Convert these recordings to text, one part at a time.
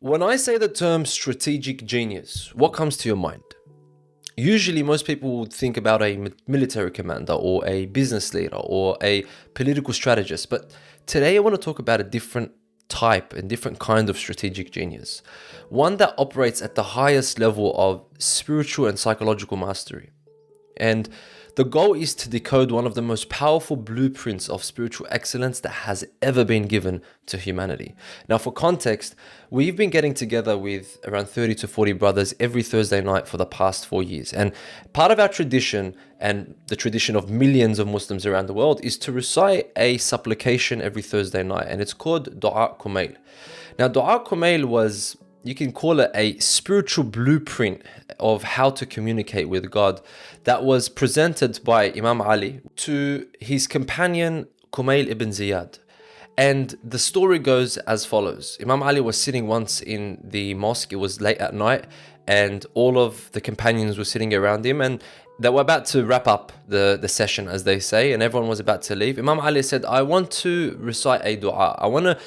When I say the term strategic genius, what comes to your mind? Usually, most people would think about a military commander or a business leader or a political strategist. But today, I want to talk about a different type and different kind of strategic genius. One that operates at the highest level of spiritual and psychological mastery. And the goal is to decode one of the most powerful blueprints of spiritual excellence that has ever been given to humanity. Now, for context, we've been getting together with around 30 to 40 brothers every Thursday night for the past 4 years. And part of our tradition, and the tradition of millions of Muslims around the world, is to recite a supplication every Thursday night. And it's called Dua Kumayl. Now, Dua Kumayl was, you can call it a spiritual blueprint of how to communicate with God that was presented by Imam Ali to his companion Kumayl ibn Ziyad. And the story goes as follows. Imam Ali was sitting once in the mosque. It was late at night and all of the companions were sitting around him and they were about to wrap up the session, as they say, and everyone was about to leave. Imam Ali said, I want to recite a dua. I want to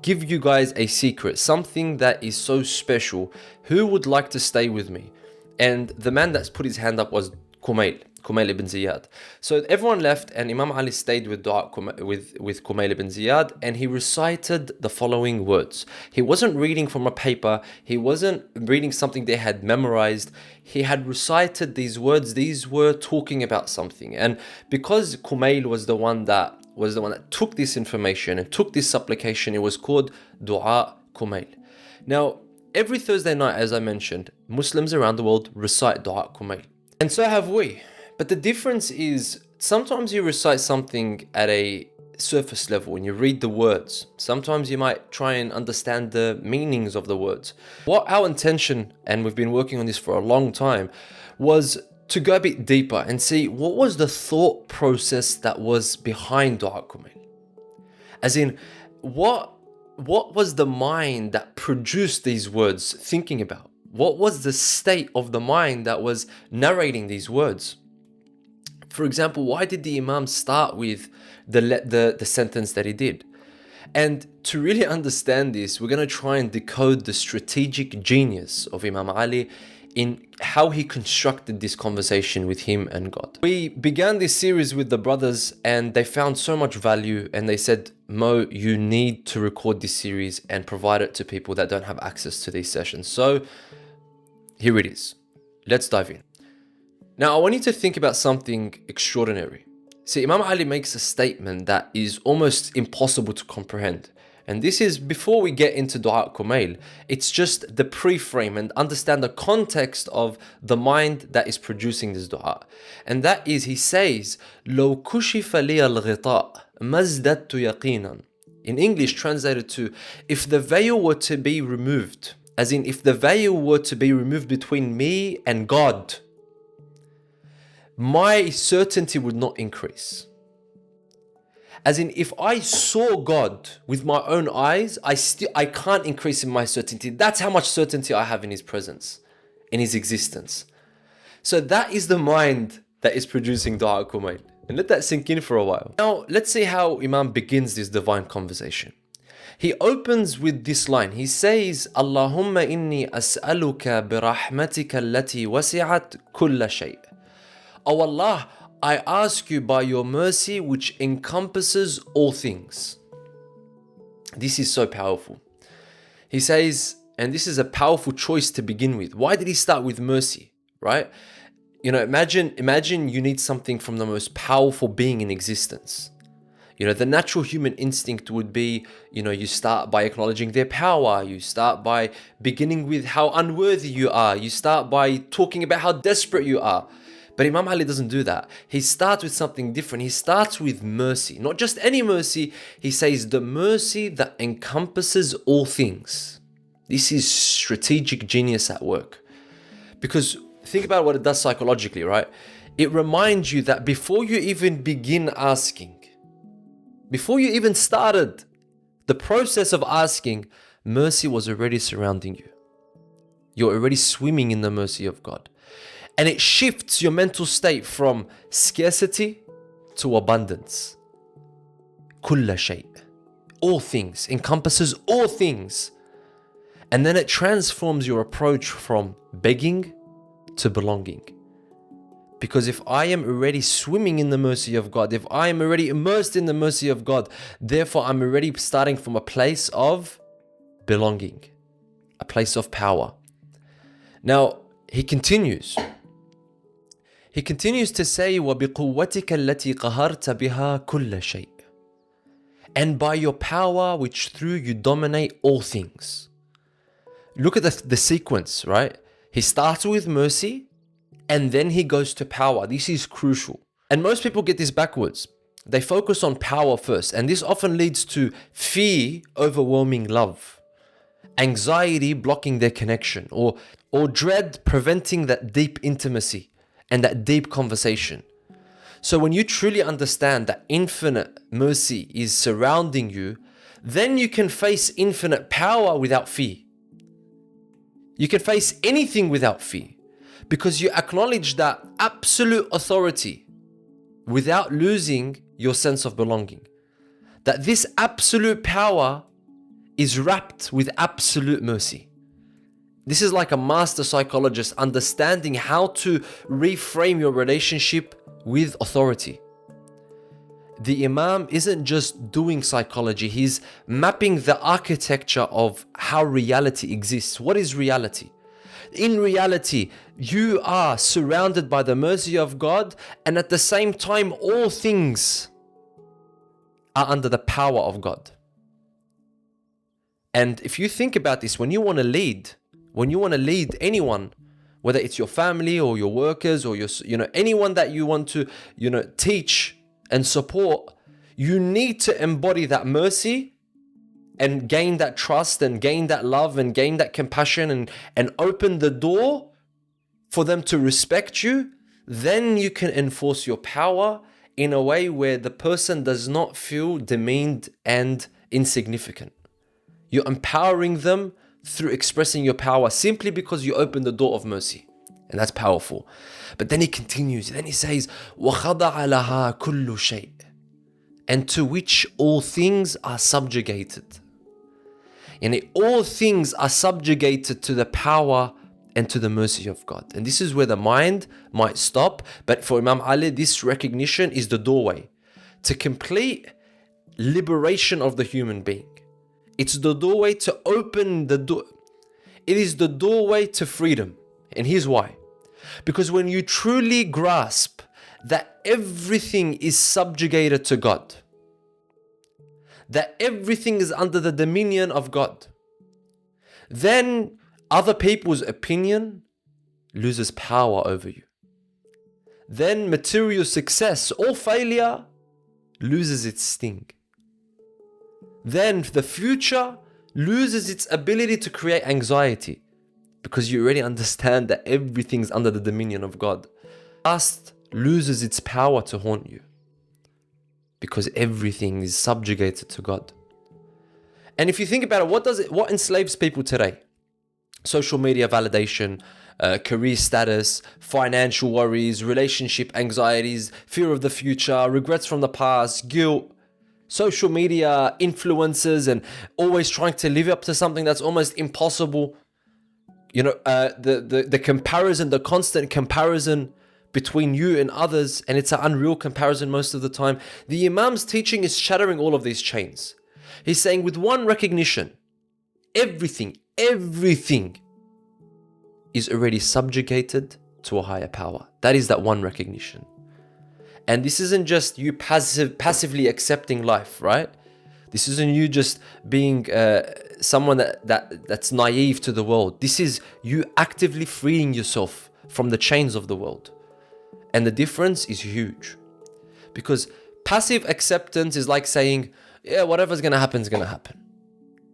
give you guys a secret, something that is so special. Who would like to stay with me? And the man that's put his hand up was Kumayl ibn Ziyad. So everyone left and Imam Ali stayed with Kumayl ibn Ziyad, and he recited the following words. He wasn't reading from a paper. He wasn't reading something they had memorized. He had recited these words. These were talking about something. And because Kumayl was the one that took this information and took this supplication, it was called Dua Kumayl. Now, every Thursday night, as I mentioned, Muslims around the world recite Dua Kumayl. And so have we. But the difference is, sometimes you recite something at a surface level and you read the words. Sometimes you might try and understand the meanings of the words. What our intention, and we've been working on this for a long time, was to go a bit deeper and see what was the thought process that was behind Dua Kumayl. As in, what was the mind that produced these words thinking about? What was the state of the mind that was narrating these words? For example, why did the Imam start with the sentence that he did? And to really understand this, we're going to try and decode the strategic genius of Imam Ali in how he constructed this conversation with him and God. We began this series with the brothers and they found so much value and they said, Mo, you need to record this series and provide it to people that don't have access to these sessions. So here it is. Let's dive in. Now, I want you to think about something extraordinary. See, Imam Ali makes a statement that is almost impossible to comprehend. And this is before we get into Dua Kumayl. It's just the pre-frame and understand the context of the mind that is producing this dua. And that is, he says, لو كشف لي الغطاء ما ازددت يقينا. In English, translated to, if the veil were to be removed, as in if the veil were to be removed between me and God, my certainty would not increase. As in, if I saw God with my own eyes, I can't increase in my certainty. That's how much certainty I have in His presence, in His existence. So that is the mind that is producing Dua Kumayl. And let that sink in for a while. Now, let's see how Imam begins this divine conversation. He opens with this line. He says, Allahumma inni as'aluka birahmatika allati wasi'at kulla shay'. Oh Allah, I ask you by your mercy which encompasses all things. This is so powerful. He says, and this is a powerful choice to begin with. Why did he start with mercy, right? You know, imagine you need something from the most powerful being in existence. You know, the natural human instinct would be, you know, you start by acknowledging their power. You start by beginning with how unworthy you are. You start by talking about how desperate you are. But Imam Ali doesn't do that. He starts with something different. He starts with mercy. Not just any mercy. He says the mercy that encompasses all things. This is strategic genius at work. Because think about what it does psychologically, right? It reminds you that before you even begin asking, before you even started the process of asking, mercy was already surrounding you. You're already swimming in the mercy of God. And it shifts your mental state from scarcity to abundance. Kulla shay'. All things, encompasses all things. And then it transforms your approach from begging to belonging. Because if I am already swimming in the mercy of God, if I am already immersed in the mercy of God, therefore I'm already starting from a place of belonging, a place of power. Now, he continues to say, وَبِقُوَّتِكَ الَّتِي قَهَرْتَ بِهَا كُلَّ شَيْءٍ. And by your power, which through you dominate all things. Look at the sequence, right? He starts with mercy, and then he goes to power. This is crucial. And most people get this backwards. They focus on power first, and this often leads to fear overwhelming love, anxiety blocking their connection, or dread preventing that deep intimacy and that deep conversation. So when you truly understand that infinite mercy is surrounding you, then you can face infinite power without fear. You can face anything without fear because you acknowledge that absolute authority without losing your sense of belonging. That this absolute power is wrapped with absolute mercy. This is like a master psychologist understanding how to reframe your relationship with authority. The Imam isn't just doing psychology, he's mapping the architecture of how reality exists. What is reality? In reality, you are surrounded by the mercy of God, and at the same time, all things are under the power of God. And if you think about this, when you want to lead anyone, whether it's your family or your workers or anyone that you want to, teach and support, you need to embody that mercy and gain that trust and gain that love and gain that compassion and open the door for them to respect you. Then you can enforce your power in a way where the person does not feel demeaned and insignificant. You're empowering them through expressing your power simply because you open the door of mercy. And that's powerful. But then he continues, then he says, وَخَضَعَ لَهَا كُلُّ شَيْءٍ, and to which all things are subjugated. And all things are subjugated to the power and to the mercy of God. And this is where the mind might stop. But for Imam Ali, this recognition is the doorway to complete liberation of the human being. It's the doorway to open the door. It is the doorway to freedom. And here's why. Because when you truly grasp that everything is subjugated to God, that everything is under the dominion of God, then other people's opinion loses power over you. Then material success or failure loses its sting. Then the future loses its ability to create anxiety because you already understand that everything's under the dominion of God. Past loses its power to haunt you because everything is subjugated to God. And if you think about it, what enslaves people today? Social media validation, career status, financial worries, relationship anxieties, fear of the future, regrets from the past, guilt, social media influences, and always trying to live up to something that's almost impossible. The comparison, the constant comparison between you and others, and it's an unreal comparison most of the time. The Imam's teaching is shattering all of these chains. He's saying with one recognition, everything is already subjugated to a higher power. That is that one recognition. And this isn't just you passively accepting life, right? This isn't you just being someone that's naive to the world. This is you actively freeing yourself from the chains of the world. And the difference is huge. Because passive acceptance is like saying, yeah, whatever's going to happen is going to happen.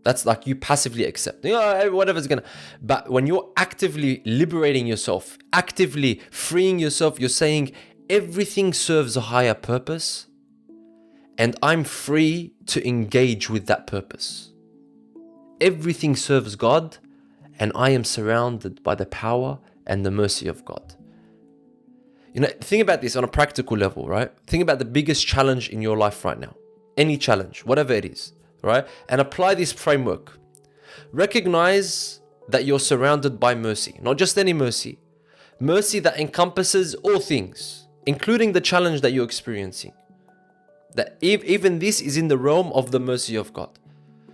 That's like you passively accept. Whatever's going to... But when you're actively liberating yourself, actively freeing yourself, you're saying everything serves a higher purpose and I'm free to engage with that purpose. Everything serves God and I am surrounded by the power and the mercy of God. Think about this on a practical level, right? Think about the biggest challenge in your life right now. Any challenge, whatever it is, right? And apply this framework. recognize that you're surrounded by mercy, not just any mercy, mercy that encompasses all things, including the challenge that you're experiencing. That even this is in the realm of the mercy of God.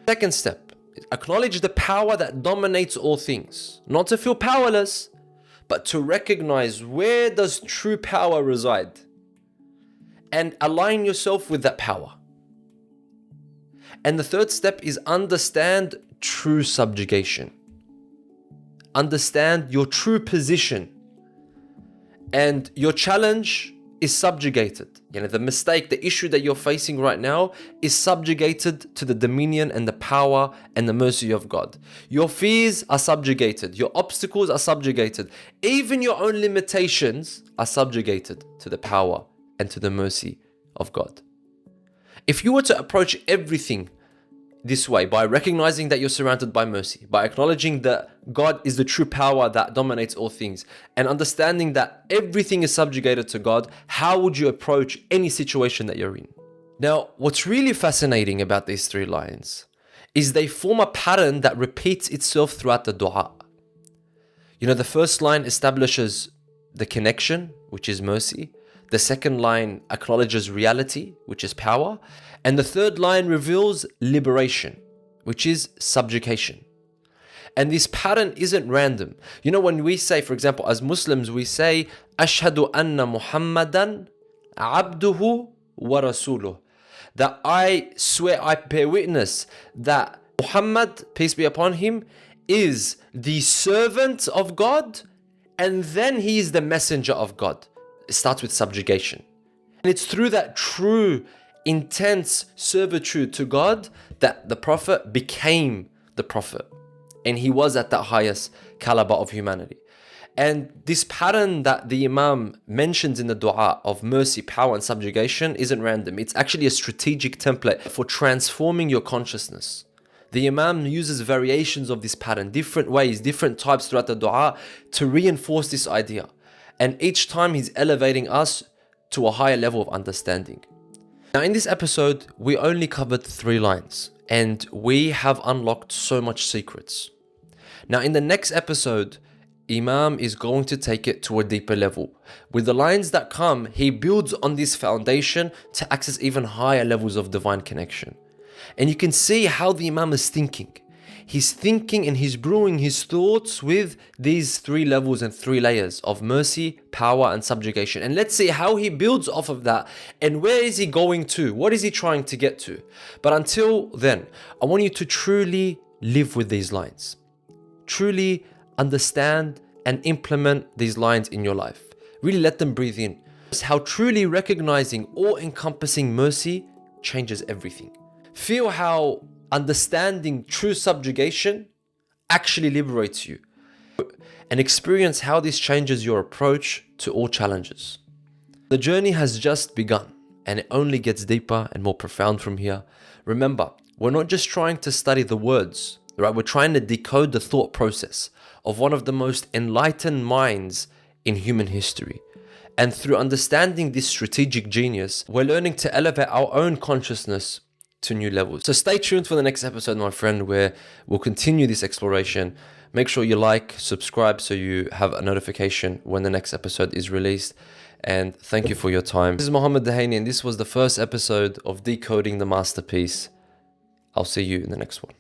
Second step, acknowledge the power that dominates all things. Not to feel powerless, but to recognize where does true power reside and align yourself with that power. And the third step is understand true subjugation. Understand your true position. And your challenge is subjugated. The mistake, the issue that you're facing right now is subjugated to the dominion and the power and the mercy of God. Your fears are subjugated. Your obstacles are subjugated. Even your own limitations are subjugated to the power and to the mercy of God. If you were to approach everything this way, by recognizing that you're surrounded by mercy, by acknowledging that God is the true power that dominates all things, and understanding that everything is subjugated to God, how would you approach any situation that you're in? Now, what's really fascinating about these three lines is they form a pattern that repeats itself throughout the dua. The first line establishes the connection, which is mercy. The second line acknowledges reality, which is power. And the third line reveals liberation, which is subjugation. And this pattern isn't random. When we say, for example, as Muslims, we say, Ashhadu anna Muhammadan abduhu wa rasuluh. That I swear, I bear witness that Muhammad, peace be upon him, is the servant of God, and then he is the messenger of God. It starts with subjugation. And it's through that true intense servitude to God that the Prophet became the Prophet, and he was at that highest caliber of humanity. And this pattern that the Imam mentions in the dua of mercy, power and subjugation isn't random. It's actually a strategic template for transforming your consciousness. The Imam uses variations of this pattern, different ways, different types throughout the dua to reinforce this idea. And each time he's elevating us to a higher level of understanding. Now, in this episode, we only covered 3 lines, and we have unlocked so much secrets. Now, in the next episode, Imam is going to take it to a deeper level. With the lines that come, he builds on this foundation to access even higher levels of divine connection. And you can see how the Imam is thinking. He's thinking and he's brewing his thoughts with these 3 levels and 3 layers of mercy, power and subjugation. And let's see how he builds off of that and where is he going to? What is he trying to get to? But until then, I want you to truly live with these lines. Truly understand and implement these lines in your life. Really let them breathe in. It's how truly recognizing all-encompassing mercy changes everything. Feel how understanding true subjugation actually liberates you, and experience how this changes your approach to all challenges. The journey has just begun, and it only gets deeper and more profound from here. Remember, we're not just trying to study the words, right? We're trying to decode the thought process of one of the most enlightened minds in human history. And through understanding this strategic genius, we're learning to elevate our own consciousness to new levels. So stay tuned for the next episode, my friend, where we'll continue this exploration. Make sure you like, subscribe so you have a notification when the next episode is released. And thank you for your time. This is Mohammed Dahani, and this was the first episode of Decoding the Masterpiece. I'll see you in the next one.